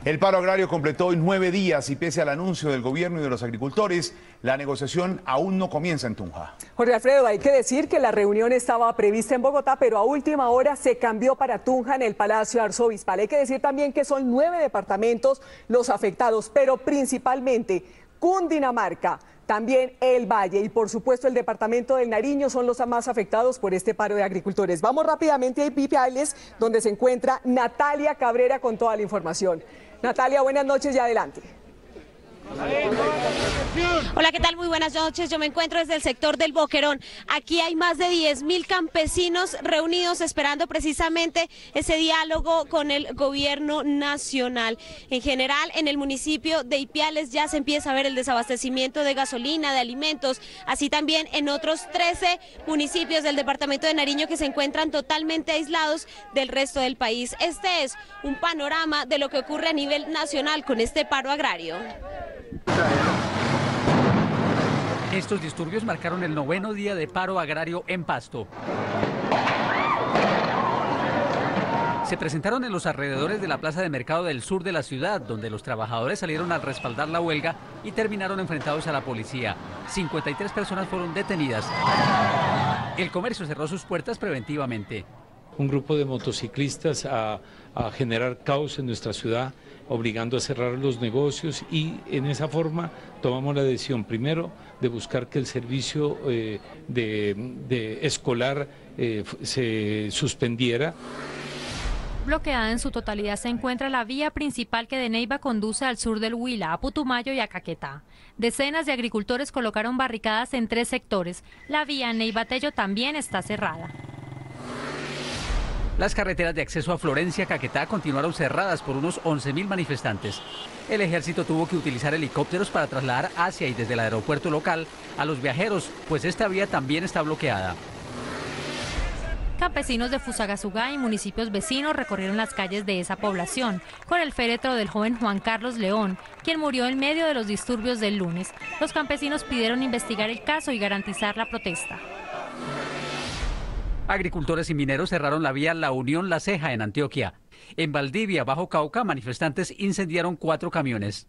El paro agrario completó hoy 9 días y pese al anuncio del gobierno y de los agricultores, la negociación aún no comienza en Tunja. Jorge Alfredo, hay que decir que la reunión estaba prevista en Bogotá, pero a última hora se cambió para Tunja en el Palacio Arzobispal. Hay que decir también que son 9 departamentos los afectados, pero principalmente Cundinamarca, también el Valle y por supuesto el departamento del Nariño son los más afectados por este paro de agricultores. Vamos rápidamente a Ipiales, donde se encuentra Natalia Cabrera con toda la información. Natalia, buenas noches y adelante. Hola, ¿qué tal? Muy buenas noches. Yo me encuentro desde el sector del Boquerón. Aquí hay más de 10.000 campesinos reunidos esperando precisamente ese diálogo con el gobierno nacional. En general, en el municipio de Ipiales ya se empieza a ver el desabastecimiento de gasolina, de alimentos, así también en otros 13 municipios del departamento de Nariño que se encuentran totalmente aislados del resto del país. Este es un panorama de lo que ocurre a nivel nacional con este paro agrario. Estos disturbios marcaron el 9º día de paro agrario en Pasto. Se presentaron en los alrededores de la plaza de mercado del sur de la ciudad, donde los trabajadores salieron a respaldar la huelga y terminaron enfrentados a la policía. 53 personas fueron detenidas. El comercio cerró sus puertas preventivamente. Un grupo de motociclistas a generar caos en nuestra ciudad, obligando a cerrar los negocios, y en esa forma tomamos la decisión primero de buscar que el servicio de escolar se suspendiera. Bloqueada en su totalidad se encuentra la vía principal que de Neiva conduce al sur del Huila, a Putumayo y a Caquetá. Decenas de agricultores colocaron barricadas en 3 sectores. La vía Neiva-Tello también está cerrada. Las carreteras de acceso a Florencia, Caquetá continuaron cerradas por unos 11.000 manifestantes. El ejército tuvo que utilizar helicópteros para trasladar hacia y desde el aeropuerto local a los viajeros, pues esta vía también está bloqueada. Campesinos de Fusagasugá y municipios vecinos recorrieron las calles de esa población con el féretro del joven Juan Carlos León, quien murió en medio de los disturbios del lunes. Los campesinos pidieron investigar el caso y garantizar la protesta. Agricultores y mineros cerraron la vía La Unión-La Ceja en Antioquia. En Valdivia, Bajo Cauca, manifestantes incendiaron 4 camiones.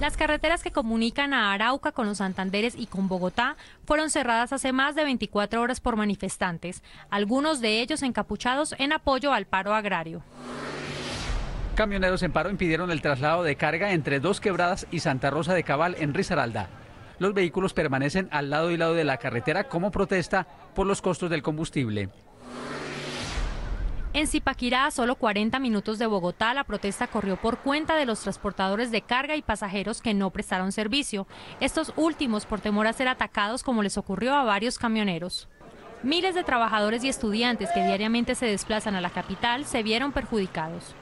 Las carreteras que comunican a Arauca con los Santanderes y con Bogotá fueron cerradas hace más de 24 horas por manifestantes, algunos de ellos encapuchados en apoyo al paro agrario. Camioneros en paro impidieron el traslado de carga entre Dos Quebradas y Santa Rosa de Cabal en Risaralda. Los vehículos permanecen al lado y lado de la carretera como protesta por los costos del combustible. En Zipaquirá, a solo 40 minutos de Bogotá, la protesta corrió por cuenta de los transportadores de carga y pasajeros que no prestaron servicio. Estos últimos por temor a ser atacados, como les ocurrió a varios camioneros. Miles de trabajadores y estudiantes que diariamente se desplazan a la capital se vieron perjudicados.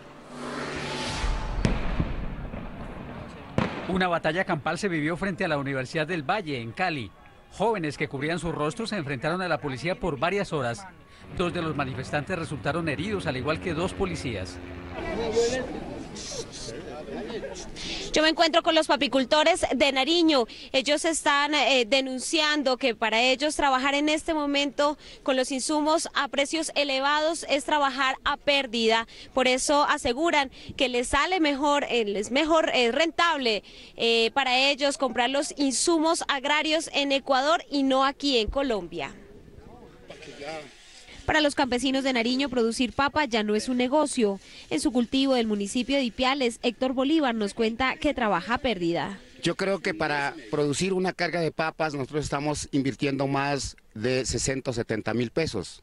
Una batalla campal se vivió frente a la Universidad del Valle, en Cali. Jóvenes que cubrían sus rostros se enfrentaron a la policía por varias horas. 2 de los manifestantes resultaron heridos, al igual que 2 policías. Yo me encuentro con los papicultores de Nariño. Ellos están denunciando que para ellos trabajar en este momento con los insumos a precios elevados es trabajar a pérdida. Por eso aseguran que les sale mejor, es rentable para ellos comprar los insumos agrarios en Ecuador y no aquí en Colombia. Para los campesinos de Nariño, producir papa ya no es un negocio. En su cultivo del municipio de Ipiales, Héctor Bolívar nos cuenta que trabaja a pérdida. Yo creo que para producir una carga de papas nosotros estamos invirtiendo más de 60 o 70 mil pesos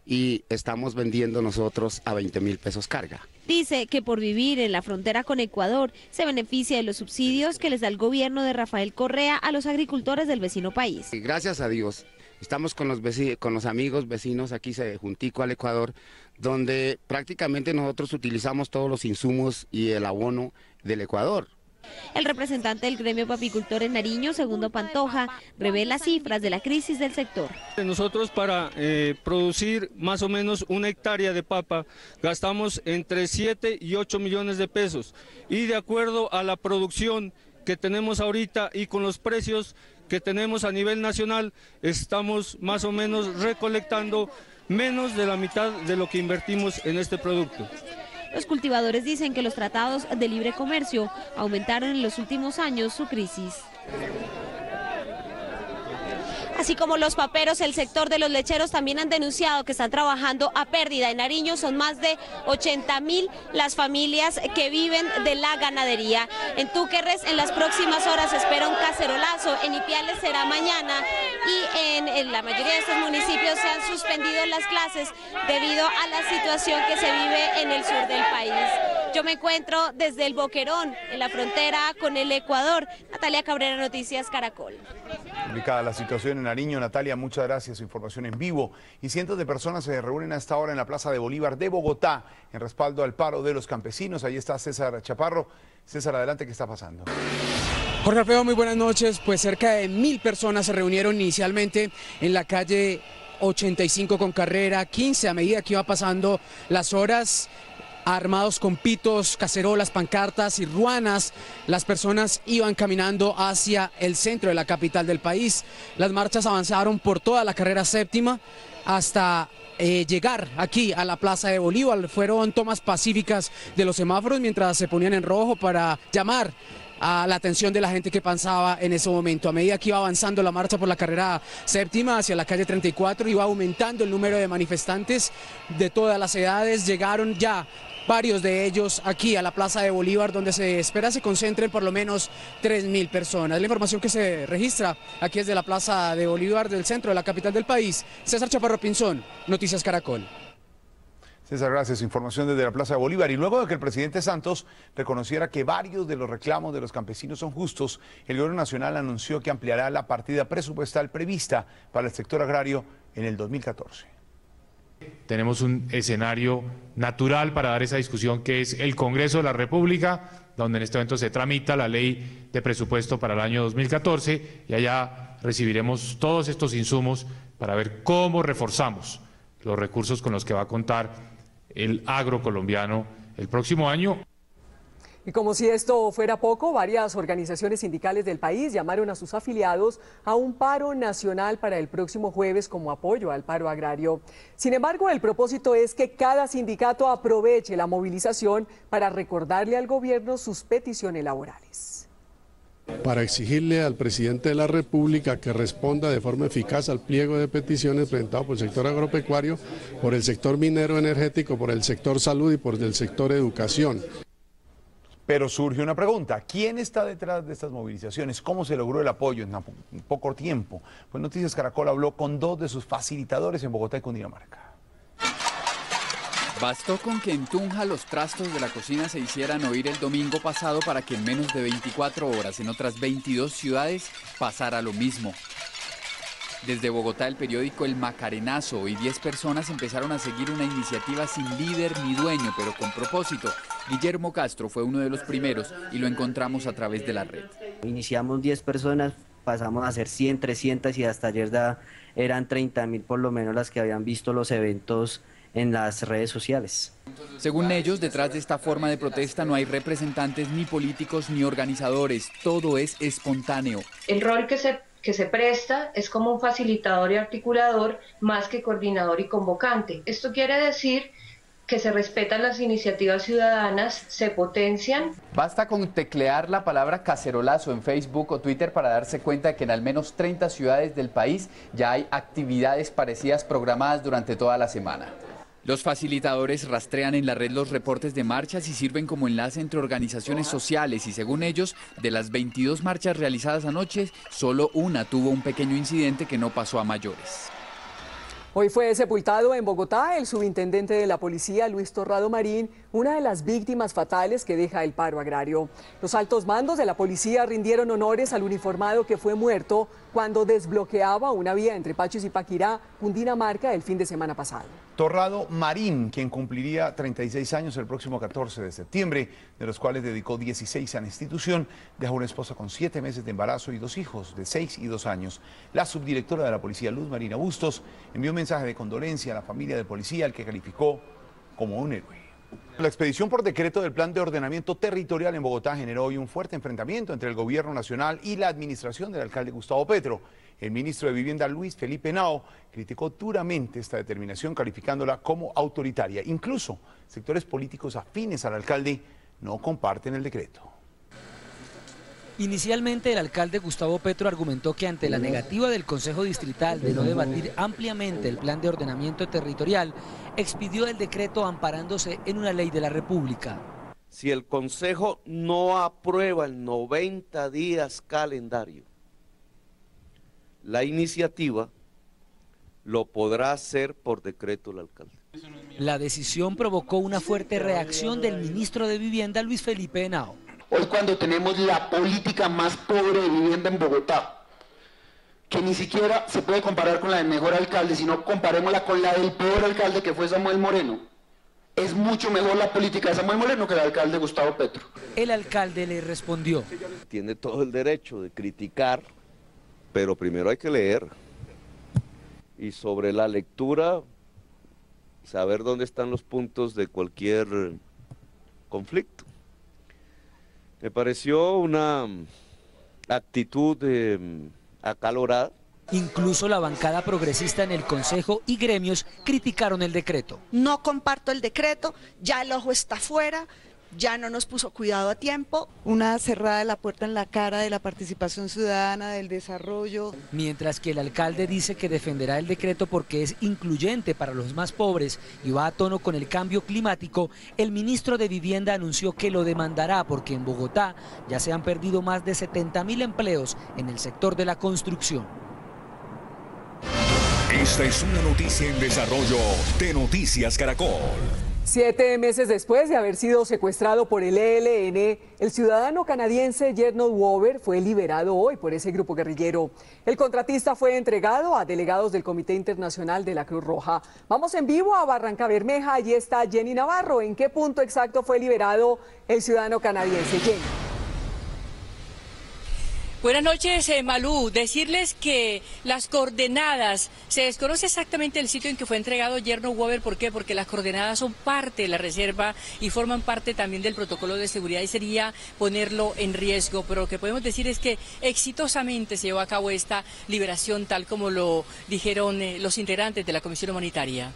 y estamos vendiendo nosotros a 20 mil pesos carga. Dice que por vivir en la frontera con Ecuador se beneficia de los subsidios que les da el gobierno de Rafael Correa a los agricultores del vecino país. Y gracias a Dios. Estamos con los amigos, vecinos aquí juntico al Ecuador, donde prácticamente nosotros utilizamos todos los insumos y el abono del Ecuador. El representante del gremio papicultor en Nariño, Segundo Pantoja, revela cifras de la crisis del sector. Nosotros para producir más o menos 1 hectárea de papa gastamos entre 7 y 8 millones de pesos y de acuerdo a la producción que tenemos ahorita y con los precios que tenemos a nivel nacional, estamos más o menos recolectando menos de la mitad de lo que invertimos en este producto. Los cultivadores dicen que los tratados de libre comercio aumentaron en los últimos años su crisis. Así como los paperos, el sector de los lecheros también han denunciado que están trabajando a pérdida. En Nariño son más de 80.000 las familias que viven de la ganadería. En Túquerres en las próximas horas se espera un cacerolazo, en Ipiales será mañana y en la mayoría de estos municipios se han suspendido las clases debido a la situación que se vive en el sur del país. Yo me encuentro desde el Boquerón, en la frontera con el Ecuador. Natalia Cabrera, Noticias Caracol. Complicada la situación en Nariño. Natalia, muchas gracias. Información en vivo. Y cientos de personas se reúnen a esta hora en la Plaza de Bolívar de Bogotá en respaldo al paro de los campesinos. Ahí está César Chaparro. César, adelante, ¿qué está pasando? Jorge Alfredo, muy buenas noches. Pues cerca de 1000 personas se reunieron inicialmente en la calle 85 con carrera 15. A medida que iba pasando las horas, armados con pitos, cacerolas, pancartas y ruanas, las personas iban caminando hacia el centro de la capital del país. Las marchas avanzaron por toda la carrera séptima hasta llegar aquí a la Plaza de Bolívar. Fueron tomas pacíficas de los semáforos mientras se ponían en rojo para llamar a la atención de la gente que pasaba en ese momento. A medida que iba avanzando la marcha por la carrera séptima hacia la calle 34, iba aumentando el número de manifestantes de todas las edades. Llegaron ya varios de ellos aquí a la Plaza de Bolívar, donde se espera se concentren por lo menos 3.000 personas. La información que se registra aquí es de la Plaza de Bolívar, del centro de la capital del país. César Chaparro Pinzón, Noticias Caracol. César, gracias. Información desde la Plaza de Bolívar. Y luego de que el presidente Santos reconociera que varios de los reclamos de los campesinos son justos, el gobierno nacional anunció que ampliará la partida presupuestal prevista para el sector agrario en el 2014. Tenemos un escenario natural para dar esa discusión, que es el Congreso de la República, donde en este momento se tramita la ley de presupuesto para el año 2014, y allá recibiremos todos estos insumos para ver cómo reforzamos los recursos con los que va a contar el agro colombiano el próximo año. Y como si esto fuera poco, varias organizaciones sindicales del país llamaron a sus afiliados a un paro nacional para el próximo jueves como apoyo al paro agrario. Sin embargo, el propósito es que cada sindicato aproveche la movilización para recordarle al gobierno sus peticiones laborales. Para exigirle al presidente de la República que responda de forma eficaz al pliego de peticiones presentado por el sector agropecuario, por el sector minero energético, por el sector salud y por el sector educación. Pero surge una pregunta, ¿quién está detrás de estas movilizaciones? ¿Cómo se logró el apoyo en poco tiempo? Pues Noticias Caracol habló con dos de sus facilitadores en Bogotá y Cundinamarca. Bastó con que en Tunja los trastos de la cocina se hicieran oír el domingo pasado para que en menos de 24 horas en otras 22 ciudades pasara lo mismo. Desde Bogotá, el periódico El Macarenazo y 10 personas empezaron a seguir una iniciativa sin líder ni dueño, pero con propósito. Guillermo Castro fue uno de los primeros y lo encontramos a través de la red. Iniciamos 10 personas, pasamos a ser 100, 300 y hasta ayer eran 30.000 por lo menos las que habían visto los eventos en las redes sociales. Según ellos, detrás de esta forma de protesta no hay representantes ni políticos ni organizadores, todo es espontáneo. El rol que se presta es como un facilitador y articulador más que coordinador y convocante. Esto quiere decir que se respetan las iniciativas ciudadanas, se potencian. Basta con teclear la palabra cacerolazo en Facebook o Twitter para darse cuenta de que en al menos 30 ciudades del país ya hay actividades parecidas programadas durante toda la semana. Los facilitadores rastrean en la red los reportes de marchas y sirven como enlace entre organizaciones sociales y según ellos, de las 22 marchas realizadas anoche, solo una tuvo un pequeño incidente que no pasó a mayores. Hoy fue sepultado en Bogotá el subintendente de la policía, Luis Torrado Marín, una de las víctimas fatales que deja el paro agrario. Los altos mandos de la policía rindieron honores al uniformado que fue muerto cuando desbloqueaba una vía entre Pacho y Zipaquirá, Cundinamarca, el fin de semana pasado. Torrado Marín, quien cumpliría 36 años el próximo 14 de septiembre, de los cuales dedicó 16 a la institución, dejó una esposa con 7 meses de embarazo y 2 hijos de 6 y 2 años. La subdirectora de la policía, Luz Marina Bustos, envió un mensaje de condolencia a la familia del policía, al que calificó como un héroe. La expedición por decreto del Plan de Ordenamiento Territorial en Bogotá generó hoy un fuerte enfrentamiento entre el gobierno nacional y la administración del alcalde Gustavo Petro. El ministro de Vivienda, Luis Felipe Henao, criticó duramente esta determinación, calificándola como autoritaria. Incluso sectores políticos afines al alcalde no comparten el decreto. Inicialmente, el alcalde Gustavo Petro argumentó que ante la negativa del Consejo Distrital de no debatir ampliamente el plan de ordenamiento territorial, expidió el decreto amparándose en una ley de la República. Si el Consejo no aprueba en 90 días calendario la iniciativa, lo podrá hacer por decreto el alcalde. La decisión provocó una fuerte reacción del ministro de Vivienda, Luis Felipe Henao. Hoy, cuando tenemos la política más pobre de vivienda en Bogotá, que ni siquiera se puede comparar con la del mejor alcalde, sino comparémosla con la del peor alcalde, que fue Samuel Moreno. Es mucho mejor la política de Samuel Moreno que el alcalde Gustavo Petro. El alcalde le respondió: tiene todo el derecho de criticar, pero primero hay que leer. Y sobre la lectura, saber dónde están los puntos de cualquier conflicto. Me pareció una actitud acalorada. Incluso la bancada progresista en el Consejo y gremios criticaron el decreto. No comparto el decreto, ya el ojo está fuera, ya no nos puso cuidado a tiempo. Una cerrada de la puerta en la cara de la participación ciudadana, del desarrollo. Mientras que el alcalde dice que defenderá el decreto porque es incluyente para los más pobres y va a tono con el cambio climático, el ministro de Vivienda anunció que lo demandará porque en Bogotá ya se han perdido más de 70.000 empleos en el sector de la construcción. Esta es una noticia en desarrollo de Noticias Caracol. 7 meses después de haber sido secuestrado por el ELN, el ciudadano canadiense Gernot Wover fue liberado hoy por ese grupo guerrillero. El contratista fue entregado a delegados del Comité Internacional de la Cruz Roja. Vamos en vivo a Barrancabermeja, allí está Jenny Navarro. ¿En qué punto exacto fue liberado el ciudadano canadiense? Jenny. Buenas noches, Malú. Decirles que las coordenadas, se desconoce exactamente el sitio en que fue entregado Gernot Wover. ¿Por qué? Porque las coordenadas son parte de la reserva y forman parte también del protocolo de seguridad y sería ponerlo en riesgo. Pero lo que podemos decir es que exitosamente se llevó a cabo esta liberación, tal como lo dijeron los integrantes de la Comisión Humanitaria.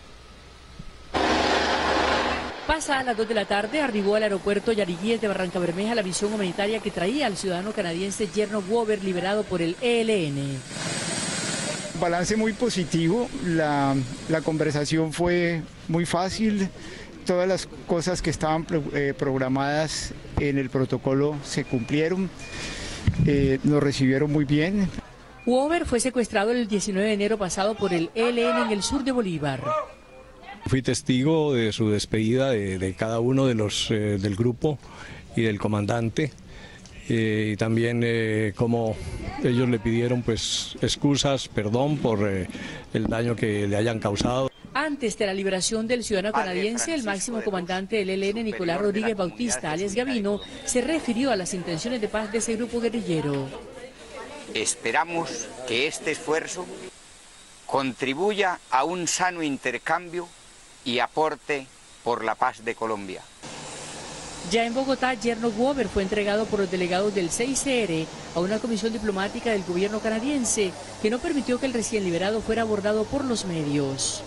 Pasa a las 2 de la tarde, arribó al aeropuerto Yariguíes de Barrancabermeja la misión humanitaria que traía al ciudadano canadiense Gernot Wover, liberado por el ELN. Balance muy positivo, la conversación fue muy fácil, todas las cosas que estaban programadas en el protocolo se cumplieron, nos recibieron muy bien. Wover fue secuestrado el 19 de enero pasado por el ELN en el sur de Bolívar. Fui testigo de su despedida de cada uno de los del grupo y del comandante, y también como ellos le pidieron pues excusas, perdón por el daño que le hayan causado. Antes de la liberación del ciudadano canadiense, el máximo comandante del ELN, Nicolás Rodríguez Bautista, alias Gavino, se refirió a las intenciones de paz de ese grupo guerrillero. Esperamos que este esfuerzo contribuya a un sano intercambio y aporte por la paz de Colombia. Ya en Bogotá, Gernot Wover fue entregado por los delegados del CICR a una comisión diplomática del gobierno canadiense que no permitió que el recién liberado fuera abordado por los medios.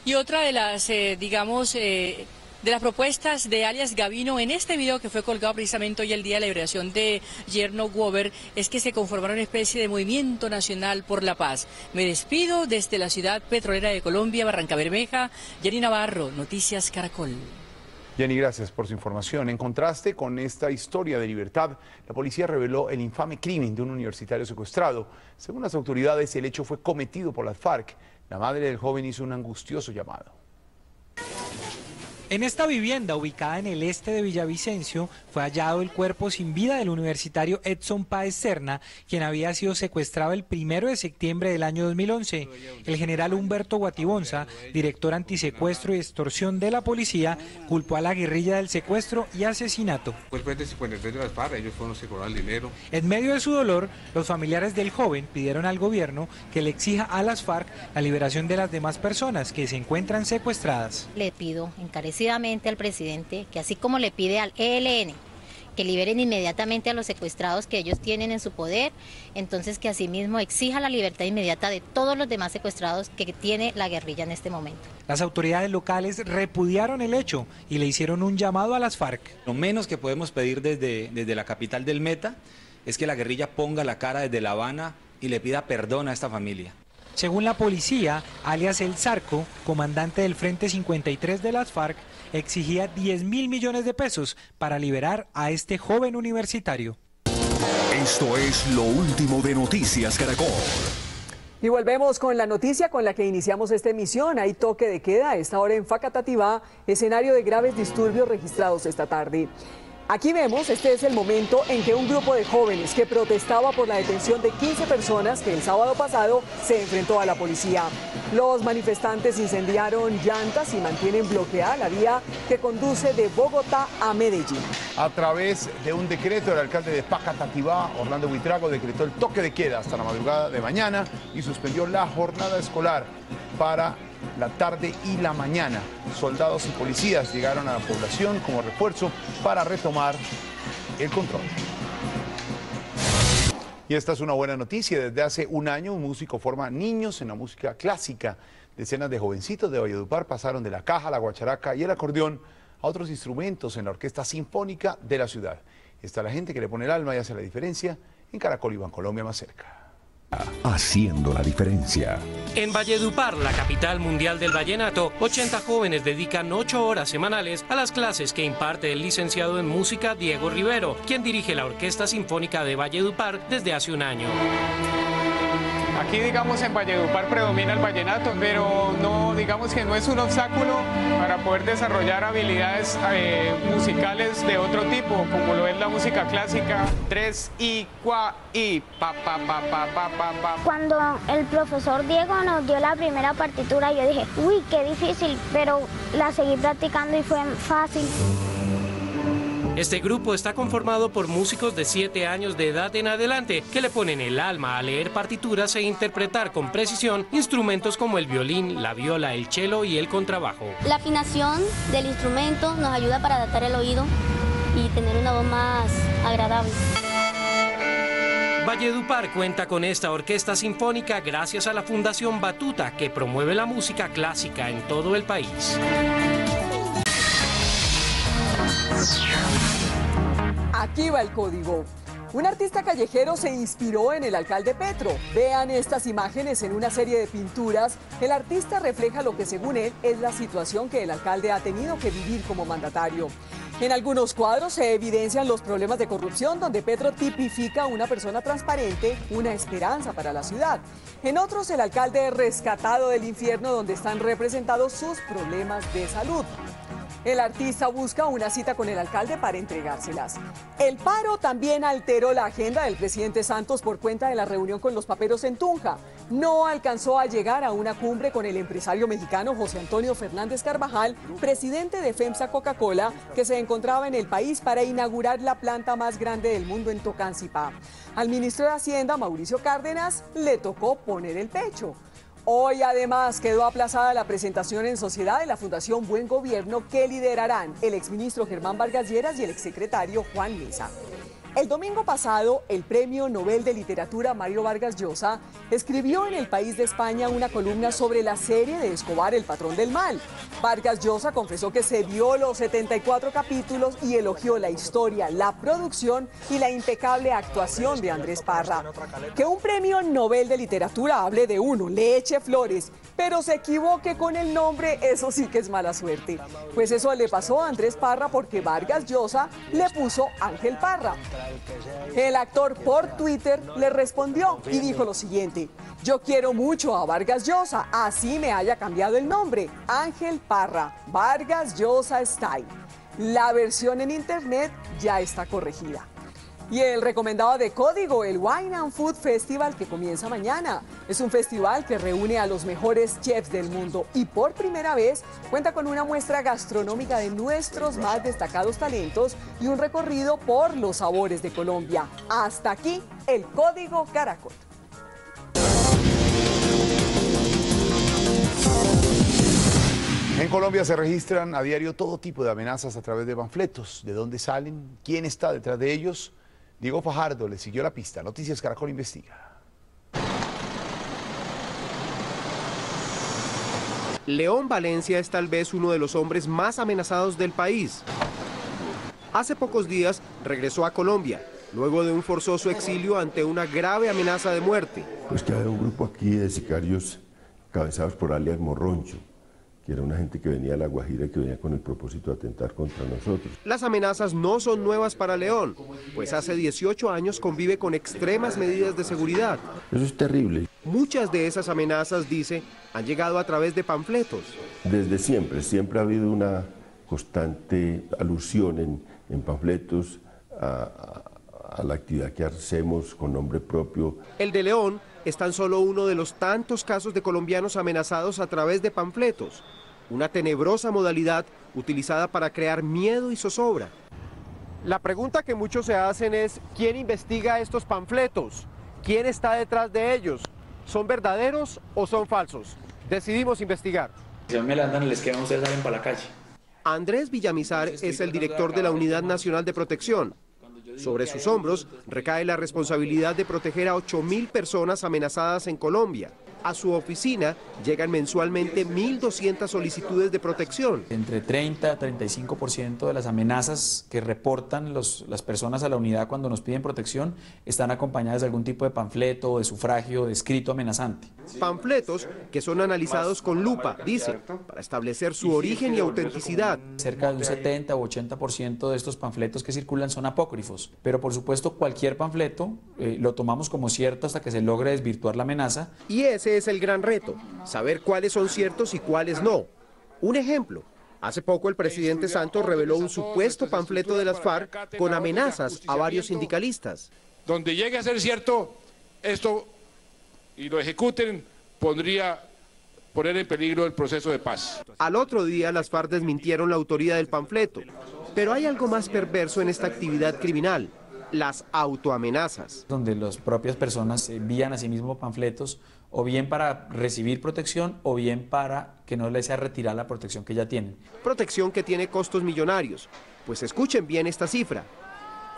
Y otra de las, de las propuestas de alias Gavino en este video que fue colgado precisamente hoy el día de la liberación de Gernot Wover es que se conformará una especie de movimiento nacional por la paz. Me despido desde la ciudad petrolera de Colombia, Barrancabermeja. Jenny Navarro, Noticias Caracol. Jenny, gracias por su información. En contraste con esta historia de libertad, la policía reveló el infame crimen de un universitario secuestrado. Según las autoridades, el hecho fue cometido por las FARC. La madre del joven hizo un angustioso llamado. En esta vivienda, ubicada en el este de Villavicencio, fue hallado el cuerpo sin vida del universitario Edson Páez Serna, quien había sido secuestrado el 1 de septiembre del año 2011. El general Humberto Guatibonza, director antisecuestro y extorsión de la policía, culpó a la guerrilla del secuestro y asesinato. Fue el Frente 53 de las FARC, ellos fueron los que cobraron el dinero. En medio de su dolor, los familiares del joven pidieron al gobierno que le exija a las FARC la liberación de las demás personas que se encuentran secuestradas. Le pido encarecidamente al presidente que, así como le pide al ELN que liberen inmediatamente a los secuestrados que ellos tienen en su poder, entonces que asimismo exija la libertad inmediata de todos los demás secuestrados que tiene la guerrilla en este momento. Las autoridades locales repudiaron el hecho y le hicieron un llamado a las FARC. Lo menos que podemos pedir desde la capital del Meta es que la guerrilla ponga la cara desde La Habana y le pida perdón a esta familia. Según la policía, alias El Zarco, comandante del Frente 53 de las FARC, exigía 10.000 millones de pesos para liberar a este joven universitario. Esto es lo último de Noticias Caracol. Y volvemos con la noticia con la que iniciamos esta emisión. Hay toque de queda a esta hora en Facatativá, escenario de graves disturbios registrados esta tarde. Aquí vemos, este es el momento en que un grupo de jóvenes que protestaba por la detención de 15 personas que el sábado pasado se enfrentó a la policía. Los manifestantes incendiaron llantas y mantienen bloqueada la vía que conduce de Bogotá a Medellín. A través de un decreto, el alcalde de Facatativá, Orlando Buitrago, decretó el toque de queda hasta la madrugada de mañana y suspendió la jornada escolar para la tarde y la mañana. Soldados y policías llegaron a la población como refuerzo para retomar el control. Y esta es una buena noticia. Desde hace un año un músico forma niños en la música clásica. Decenas de jovencitos de Valledupar pasaron de la caja, la guacharaca y el acordeón a otros instrumentos en la Orquesta Sinfónica de la ciudad. Está la gente que le pone el alma y hace la diferencia. En Caracol y Bancolombia más cerca. Haciendo la diferencia. En Valledupar, la capital mundial del vallenato, 80 jóvenes dedican 8 horas semanales a las clases que imparte el licenciado en música Diego Rivero, quien dirige la Orquesta Sinfónica de Valledupar desde hace un año. Aquí, digamos, en Valledupar predomina el vallenato, pero no, digamos que no es un obstáculo para poder desarrollar habilidades musicales de otro tipo, como lo es la música clásica. 3 y cua y pa pa pa pa pa pa pa. Cuando el profesor Diego nos dio la primera partitura, yo dije, uy, qué difícil, pero la seguí practicando y fue fácil. Este grupo está conformado por músicos de 7 años de edad en adelante que le ponen el alma a leer partituras e interpretar con precisión instrumentos como el violín, la viola, el cello y el contrabajo. La afinación del instrumento nos ayuda para adaptar el oído y tener una voz más agradable. Valledupar cuenta con esta orquesta sinfónica gracias a la Fundación Batuta, que promueve la música clásica en todo el país. Aquí va el código. Un artista callejero se inspiró en el alcalde Petro. Vean estas imágenes en una serie de pinturas. El artista refleja lo que según él es la situación que el alcalde ha tenido que vivir como mandatario. En algunos cuadros se evidencian los problemas de corrupción, donde Petro tipifica a una persona transparente, una esperanza para la ciudad. En otros, el alcalde es rescatado del infierno, donde están representados sus problemas de salud. El artista busca una cita con el alcalde para entregárselas. El paro también alteró la agenda del presidente Santos por cuenta de la reunión con los paperos en Tunja. No alcanzó a llegar a una cumbre con el empresario mexicano José Antonio Fernández Carvajal, presidente de FEMSA Coca-Cola, que se encontraba en el país para inaugurar la planta más grande del mundo en Tocancipá. Al ministro de Hacienda, Mauricio Cárdenas, le tocó poner el pecho. Hoy además quedó aplazada la presentación en sociedad de la Fundación Buen Gobierno que liderarán el exministro Germán Vargas Lleras y el exsecretario Juan Mesa. El domingo pasado, el Premio Nobel de Literatura Mario Vargas Llosa escribió en El País de España una columna sobre la serie de Escobar, El Patrón del Mal. Vargas Llosa confesó que se vio los 74 capítulos y elogió la historia, la producción y la impecable actuación de Andrés Parra. Que un Premio Nobel de Literatura hable de uno, le eche flores pero se equivoque con el nombre, eso sí que es mala suerte. Pues eso le pasó a Andrés Parra porque Vargas Llosa le puso Ángel Parra. El actor por Twitter le respondió y dijo lo siguiente: yo quiero mucho a Vargas Llosa, así me haya cambiado el nombre, Ángel Parra, Vargas Llosa Style. La versión en internet ya está corregida. Y el recomendado de Código, el Wine and Food Festival, que comienza mañana. Es un festival que reúne a los mejores chefs del mundo y por primera vez cuenta con una muestra gastronómica de nuestros más destacados talentos y un recorrido por los sabores de Colombia. Hasta aquí el Código Caracol. En Colombia se registran a diario todo tipo de amenazas a través de panfletos. ¿De dónde salen? ¿Quién está detrás de ellos? Diego Fajardo le siguió la pista. Noticias Caracol investiga. León Valencia es tal vez uno de los hombres más amenazados del país. Hace pocos días regresó a Colombia, luego de un forzoso exilio ante una grave amenaza de muerte. Pues que había un grupo aquí de sicarios encabezados por alias Morroncho, que era una gente que venía de La Guajira y que venía con el propósito de atentar contra nosotros. Las amenazas no son nuevas para León, pues hace 18 años convive con extremas medidas de seguridad. Eso es terrible. Muchas de esas amenazas, dice, han llegado a través de panfletos. Desde siempre ha habido una constante alusión en panfletos a la actividad que hacemos con nombre propio. El de León es tan solo uno de los tantos casos de colombianos amenazados a través de panfletos, una tenebrosa modalidad utilizada para crear miedo y zozobra. La pregunta que muchos se hacen es: ¿quién investiga estos panfletos? ¿Quién está detrás de ellos? ¿Son verdaderos o son falsos? Decidimos investigar. Si me la andan, les quedan, ustedes salen para la calle. Andrés Villamizar es el director de la Unidad Nacional de Protección. Sobre sus hombros recae la responsabilidad de proteger a 8.000 personas amenazadas en Colombia. A su oficina llegan mensualmente 1.200 solicitudes de protección. Entre 30 a 35% de las amenazas que reportan las personas a la unidad cuando nos piden protección están acompañadas de algún tipo de panfleto o de sufragio o de escrito amenazante. Panfletos que son analizados con lupa, dice, para establecer su origen y autenticidad. Cerca de un 70 o 80% de estos panfletos que circulan son apócrifos, pero por supuesto cualquier panfleto lo tomamos como cierto hasta que se logre desvirtuar la amenaza. Y ese es el gran reto, saber cuáles son ciertos y cuáles no. Un ejemplo: hace poco el presidente Santos reveló un supuesto panfleto de las FARC con amenazas a varios sindicalistas. Donde llegue a ser cierto esto y lo ejecuten, podría poner en peligro el proceso de paz. Al otro día las FARC desmintieron la autoría del panfleto, pero hay algo más perverso en esta actividad criminal: las autoamenazas. Donde las propias personas envían a sí mismos panfletos, o bien para recibir protección, o bien para que no les sea retirada la protección que ya tienen. Protección que tiene costos millonarios, pues escuchen bien esta cifra.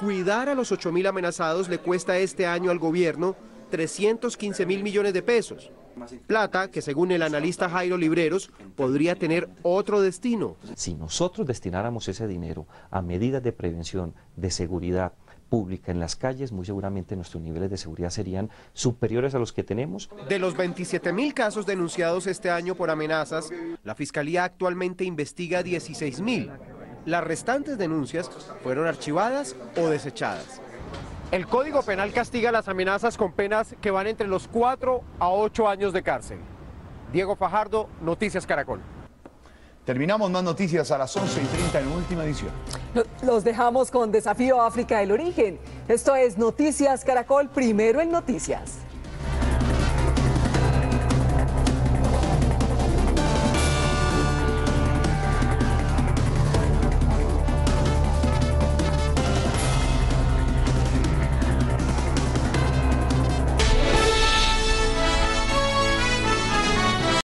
Cuidar a los 8.000 amenazados le cuesta este año al gobierno 315.000 millones de pesos. Plata que, según el analista Jairo Libreros, podría tener otro destino. Si nosotros destináramos ese dinero a medidas de prevención, de seguridad pública en las calles, muy seguramente nuestros niveles de seguridad serían superiores a los que tenemos. De los 27.000 casos denunciados este año por amenazas, la Fiscalía actualmente investiga 16.000. Las restantes denuncias fueron archivadas o desechadas. El Código Penal castiga las amenazas con penas que van entre los 4 a 8 años de cárcel. Diego Fajardo, Noticias Caracol. Terminamos más noticias a las 11:30 en última edición. Los dejamos con Desafío África, el origen. Esto es Noticias Caracol, primero en noticias.